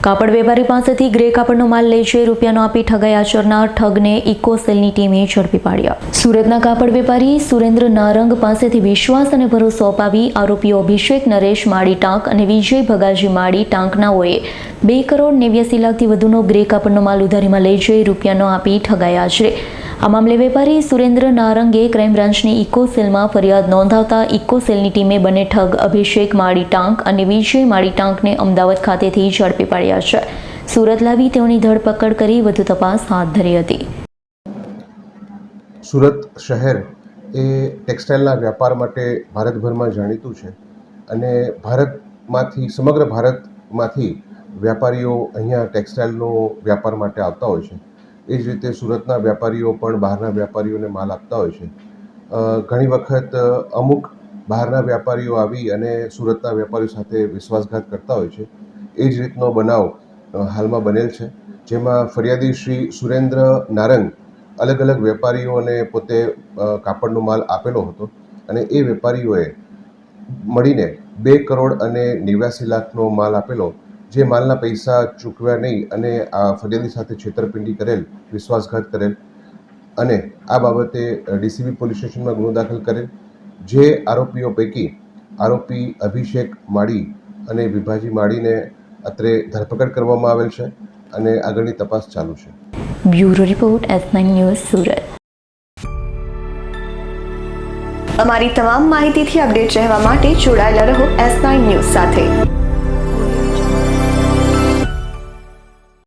કાપડ વેપારી પાસેથી ગ્રે કાપડનો માલ લઈ જઈ રૂપિયાનો આપી ઠગાઈ આચરનાર ઠગને ઇકોસેલની ટીમે ઝડપી પાડ્યા। સુરતના કાપડ વેપારી સુરેન્દ્ર નારંગ પાસેથી વિશ્વાસ અને ભરોસો અપાવી આરોપીઓ અભિષેક નરેશ માળી ટાંક અને વિજય ભગાજી માળી ટાંકનાઓએ 2,89 લાખથી વધુનો ગ્રે કાપડનો માલ ઉધારીમાં લઈ જઈ રૂપિયાનો આપી ઠગાઈ આચરે। આ મામલે વેપારી સુરેન્દ્ર નારંગે ક્રાઇમ બ્રાન્ચની ઇકોસેલમાં ફરિયાદ નોંધાવતા ઇકોસેલની ટીમે બંને ઠગ અભિષેક માળી ટાંક અને વિજય માળી ટાંકને અમદાવાદ ખાતેથી ઝડપી પાડ્યા છે। સુરત લાવી તેઓની ધરપકડ કરી વધુ તપાસ હાથ ધરી હતી। સુરત શહેર એ ટેક્સટાઇલના વ્યાપાર માટે ભારતભરમાં જાણીતું છે અને સમગ્ર ભારતમાંથી વેપારીઓ અહીંયા ટેક્સટાઇલનો વ્યાપાર માટે આવતા હોય છે। એ જ રીતે સુરતના વેપારીઓ પણ બહારના વ્યાપારીઓને માલ આપતા હોય છે। ઘણી વખત અમુક બહારના વેપારીઓ આવી અને સુરતના વેપારીઓ સાથે વિશ્વાસઘાત કરતા હોય છે। એ જ રીતનો બનાવ હાલમાં બનેલ છે, જેમાં ફરિયાદી શ્રી સુરેન્દ્ર નારંગ અલગ અલગ વેપારીઓને પોતે કાપડનો માલ આપેલો હતો અને એ વેપારીઓએ મળીને 2,89 લાખનો માલ આપેલો, જે માલના પૈસા ચૂકવ્યા નહીં અને આ ફરિયાદી સાથે છેતરપિંડી કરેલ, વિશ્વાસઘાત કરેલ અને આ બાબતે ડીસીબી પોલીસ સ્ટેશનમાં ગુનો દાખલ કરેલ। જે આરોપીઓ પૈકી આરોપી અભિષેક માળી અને વિભાજી માળીને અત્રે ધરપકડ કરવામાં આવેલ છે અને આગળની તપાસ ચાલુ છે। Bureau report S9 news Surat. અમારી તમામ માહિતીથી અપડેટ રહેવા માટે જોડાયેલા રહો S9 ન્યૂઝ સાથે।